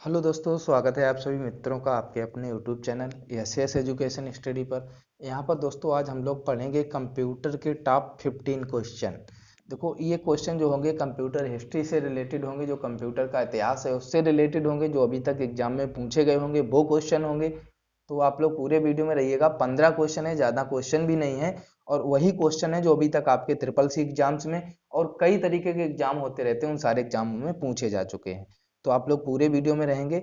Hello दोस्तों, स्वागत है आप सभी मित्रों का आपके अपने YouTube channel S education study पर। यहाँ पर दोस्तों आज हम लोग पढ़ेंगे कंप्यूटर के टॉप 15 क्वेश्चन। देखो, ये क्वेश्चन जो होंगे कंप्यूटर हिस्ट्री से रिलेटेड होंगे, जो कंप्यूटर का इतिहास है उससे रिलेटेड होंगे, जो अभी तक एग्जाम में पूछे गए होंगे वो क्वेश्चन होंगे। तो आप लोग पूरे वीडियो में रहिएगा। 15 क्वेश्चन है, ज़्यादा क्वेश्चन भी नहीं है। और वही क्वेश्चन है जो अभी तक आपके ट्रिपल सी एग्जाम्स में और कई तरीके के एग्जाम होते रहते हैं, उन सारे एग्जामों में पूछे जा चुके हैं। तो आप लोग पूरे वीडियो में रहेंगे,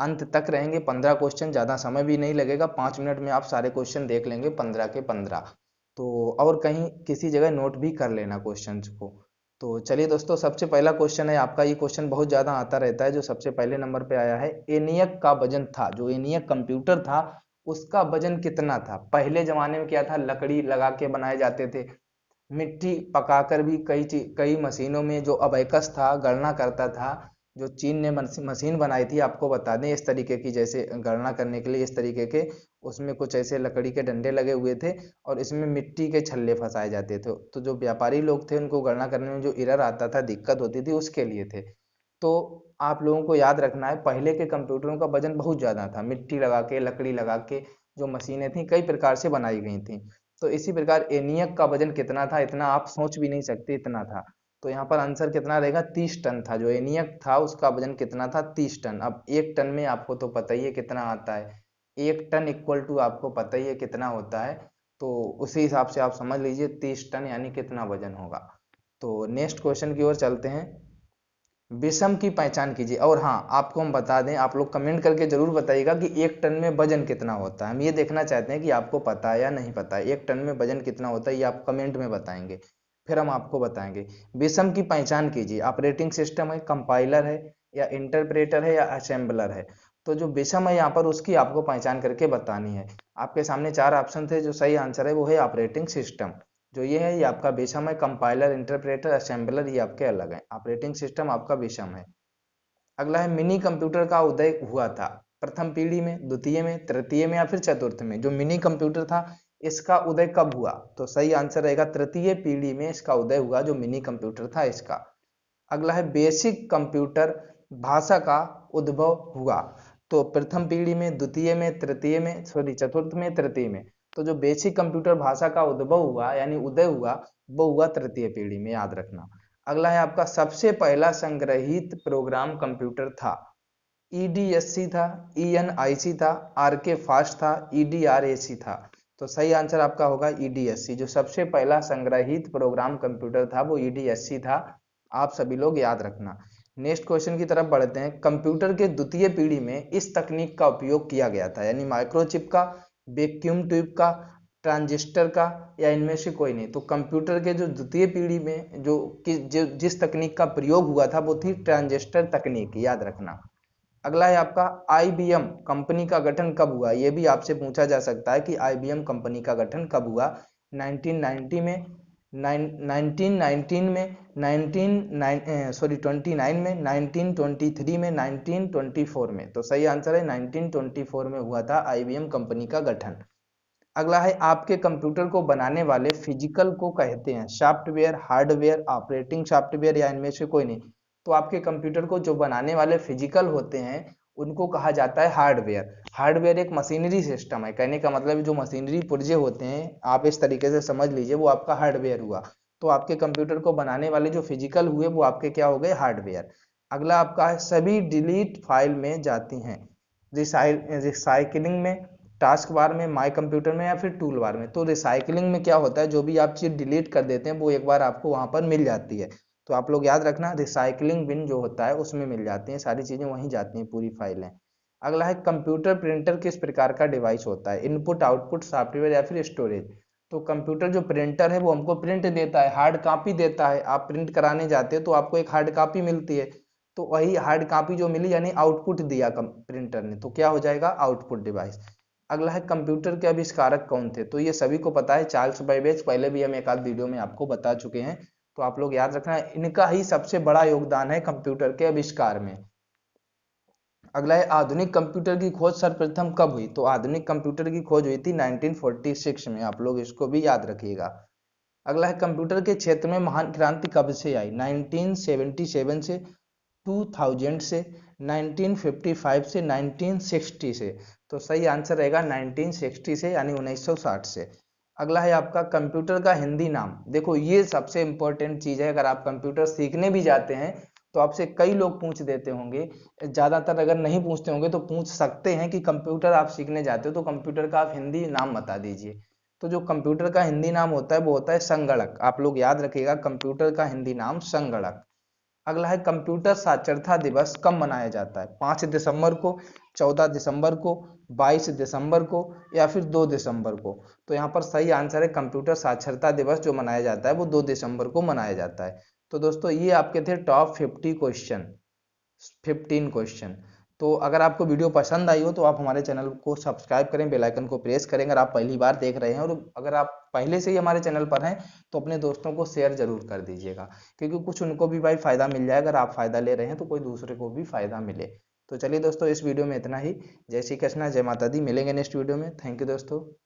अंत तक रहेंगे। 15 क्वेश्चन, ज़्यादा समय भी नहीं लगेगा, 5 मिनट में आप सारे क्वेश्चन देख लेंगे, 15 के 15। तो और कहीं किसी जगह नोट भी कर लेना क्वेश्चंस को। तो चलिए दोस्तों, सबसे पहला क्वेश्चन है आपका। ये क्वेश्चन बहुत ज़्यादा आता रहता है, जो सबसे पहले नंबर पे आया है। एनियक का वजन था, जो एनियक कंप्यूटर था उसका वजन कितना था? पहले जमाने में क्या था, लकड़ी लगा के बनाए जाते थे, मिट्टी पकाकर भी कई मशीनों में जो अबेकस था गणना करता था। जो चीन ने मशीन बनाई थी, आपको बता दें, इस तरीके की, जैसे गणना करने के लिए इस तरीके के, उसमें कुछ ऐसे लकड़ी के डंडे लगे हुए थे और इसमें मिट्टी के छल्ले फंसाए जाते थे। तो जो व्यापारी लोग थे उनको गणना करने में जो एरर आता था, दिक्कत होती थी, उसके लिए थे। तो आप लोगों को याद रखना है, पहले के कंप्यूटरों का वजन बहुत ज़्यादा था। मिट्टी लगा के, लकड़ी लगा के जो मशीनें थी कई प्रकार से बनाई गई थी। तो इसी प्रकार एनियक का वजन कितना था, इतना आप सोच भी नहीं सकते, इतना था। तो यहाँ पर आंसर कितना रहेगा? 30 टन था। जो एनियक था उसका वजन कितना था? 30 टन। अब एक टन में आपको तो पता ही है कितना आता है। एक टन इक्वल टू आपको पता ही है कितना होता है। तो उसी हिसाब से आप समझ लीजिए 30 टन यानी कितना वजन होगा। तो नेक्स्ट क्वेश्चन की ओर चलते हैं। विषम की पहचान कीजिए। और हाँ, आपको हम बता दें, आप लोग कमेंट करके जरूर बताइएगा कि एक टन में वजन कितना होता है। हम ये देखना चाहते हैं कि आपको पता है या नहीं पता है, एक टन में वजन कितना होता है, ये आप कमेंट में बताएंगे, फिर हम आपको बताएंगे। विषम की पहचान कीजिए। ऑपरेटिंग सिस्टम है, कंपाइलर है, या इंटरप्रेटर है, या असेंबलर है? तो जो विषम है यहाँ पर उसकी आपको पहचान करके बतानी है। आपके सामने चार ऑप्शन थे, जो सही आंसर है वो है ऑपरेटिंग सिस्टम। जो ये है ये आपका विषम है। कंपाइलर, इंटरप्रेटर, असेंबलर ये आपके अलग है। ऑपरेटिंग सिस्टम आपका विषम है। अगला है, मिनी कंप्यूटर का उदय हुआ था प्रथम पीढ़ी में, द्वितीय में, तृतीय में, या फिर चतुर्थ में? जो मिनी कंप्यूटर था इसका उदय कब हुआ? तो सही आंसर रहेगा तृतीय पीढ़ी में इसका उदय हुआ, जो मिनी कंप्यूटर था इसका। अगला है, बेसिक कंप्यूटर भाषा का उद्भव हुआ। तो प्रथम पीढ़ी में, द्वितीय में, तृतीय में, सॉरी चतुर्थ में, तृतीय में? तो जो बेसिक कंप्यूटर भाषा का उद्भव हुआ यानी उदय हुआ, वो हुआ तृतीय पीढ़ी में, याद रखना। अगला है आपका, सबसे पहला संग्रहित प्रोग्राम कंप्यूटर था। ईडीएससी था, ईएनआईसी था, आरके फास्ट था, ईडीआरएसी था? तो सही आंसर आपका होगा ईडीएससी। जो सबसे पहला संग्रहित प्रोग्राम कंप्यूटर था वो ईडीएससी था। आप सभी लोग याद रखना। नेक्स्ट क्वेश्चन की तरफ बढ़ते हैं। कंप्यूटर के द्वितीय पीढ़ी में इस तकनीक का उपयोग किया गया था, यानी माइक्रोचिप का, वैक्यूम ट्यूब का, ट्रांजिस्टर का, या इनमें से कोई नहीं? तो कंप्यूटर के जो द्वितीय पीढ़ी में जिस तकनीक का प्रयोग हुआ था वो थी ट्रांजिस्टर तकनीक, याद रखना। अगला है आपका, आईबीएम कंपनी का गठन कब हुआ? ये भी आपसे पूछा जा सकता है कि आईबीएम कंपनी का गठन कब हुआ। 1990 में, 1919 में, 29 में, 1923 में, 1924 में? तो सही आंसर है 1924 में हुआ था आईबीएम कंपनी का गठन। अगला है, आपके कंप्यूटर को बनाने वाले फिजिकल को कहते हैं सॉफ्टवेयर, हार्डवेयर, ऑपरेटिंग सॉफ्टवेयर, या इनमें से कोई नहीं? तो आपके कंप्यूटर को जो बनाने वाले फिजिकल होते हैं उनको कहा जाता है हार्डवेयर। हार्डवेयर एक मशीनरी सिस्टम है, कहने का मतलब जो मशीनरी पुर्जे होते हैं, आप इस तरीके से समझ लीजिए, वो आपका हार्डवेयर हुआ। तो आपके कंप्यूटर को बनाने वाले जो फिजिकल हुए वो आपके क्या हो गए? हार्डवेयर। अगला आपका है, सभी डिलीट फाइल में जाती हैं। रिसाइकलिंग में, टास्क बार में, माय कंप्यूटर में, या फिर टूल बार में? तो रिसाइकलिंग में क्या होता है, जो भी आप चीज डिलीट कर देते हैं वो एक बार आपको वहां पर मिल जाती है। तो आप लोग याद रखना, रिसाइकलिंग बिन जो होता है उसमें मिल जाती हैं सारी चीजें, वहीं जाती हैं पूरी फाइलें। अगला है, कंप्यूटर प्रिंटर किस प्रकार का डिवाइस होता है? इनपुट, आउटपुट, सॉफ्टवेयर, या फिर स्टोरेज? तो कंप्यूटर जो प्रिंटर है वो हमको प्रिंट देता है, हार्ड कॉपी देता है। आप प्रिंट कराने जाते हैं तो आपको एक हार्ड कॉपी मिलती है। तो वही हार्ड कॉपी जो मिली यानी आउटपुट दिया प्रिंटर ने, तो क्या हो जाएगा? Output device. अगला है, कंप्यूटर के आविष्कारक कौन थे? तो ये सभी को पता है, चार्ल्स बैबेज। पहले भी हम एक आध वीडियो में आपको बता चुके हैं। तो आप लोग याद रखना, इनका ही सबसे बड़ा योगदान है कंप्यूटर के आविष्कार में। अगला है, आधुनिक कंप्यूटर की खोज सर्वप्रथम कब हुई? तो आधुनिक कंप्यूटर की खोज हुई थी 1946 में। आप लोग इसको भी याद रखिएगा। अगला है, कंप्यूटर के क्षेत्र में महान क्रांति कब से आई? 1977 से, 2000 से, 1955 से 1960 से। तो सही आंसर रहेगा 1960 से यानी 1960 से। अगला है आपका कंप्यूटर का हिंदी नाम। देखो ये सबसे इंपॉर्टेंट चीज है, अगर आप कंप्यूटर सीखने भी जाते हैं तो आपसे कई लोग पूछ देते होंगे, ज्यादातर अगर नहीं पूछते होंगे तो पूछ सकते हैं कि कंप्यूटर आप सीखने जाते हो तो कंप्यूटर का आप हिंदी नाम बता दीजिए। तो जो कंप्यूटर का हिंदी नाम होता है वो होता है संगणक। आप लोग याद रखिएगा, कंप्यूटर का हिंदी नाम संगणक। अगला है कंप्यूटर साक्षरता दिवस कब मनाया जाता है? 5 दिसंबर को, 14 दिसंबर को, 22 दिसंबर को या फिर 2 दिसंबर को? तो यहाँ पर सही आंसर है कंप्यूटर साक्षरता दिवस जो मनाया जाता है वो 2 दिसंबर को मनाया जाता है। तो दोस्तों ये आपके थे टॉप 15 क्वेश्चन। तो अगर आपको वीडियो पसंद आई हो तो आप हमारे चैनल को सब्सक्राइब करें, बेल आइकन को प्रेस करें अगर आप पहली बार देख रहे हैं, और अगर आप पहले से ही हमारे चैनल पर हैं तो अपने दोस्तों को शेयर जरूर कर दीजिएगा, क्योंकि कुछ उनको भी भाई फायदा मिल जाए। अगर आप फायदा ले रहे हैं तो कोई दूसरे को भी फायदा मिले। तो चलिए दोस्तों, इस वीडियो में इतना ही। जय श्री कृष्णा, जय माता दी। मिलेंगे नेक्स्ट वीडियो में। थैंक यू दोस्तों।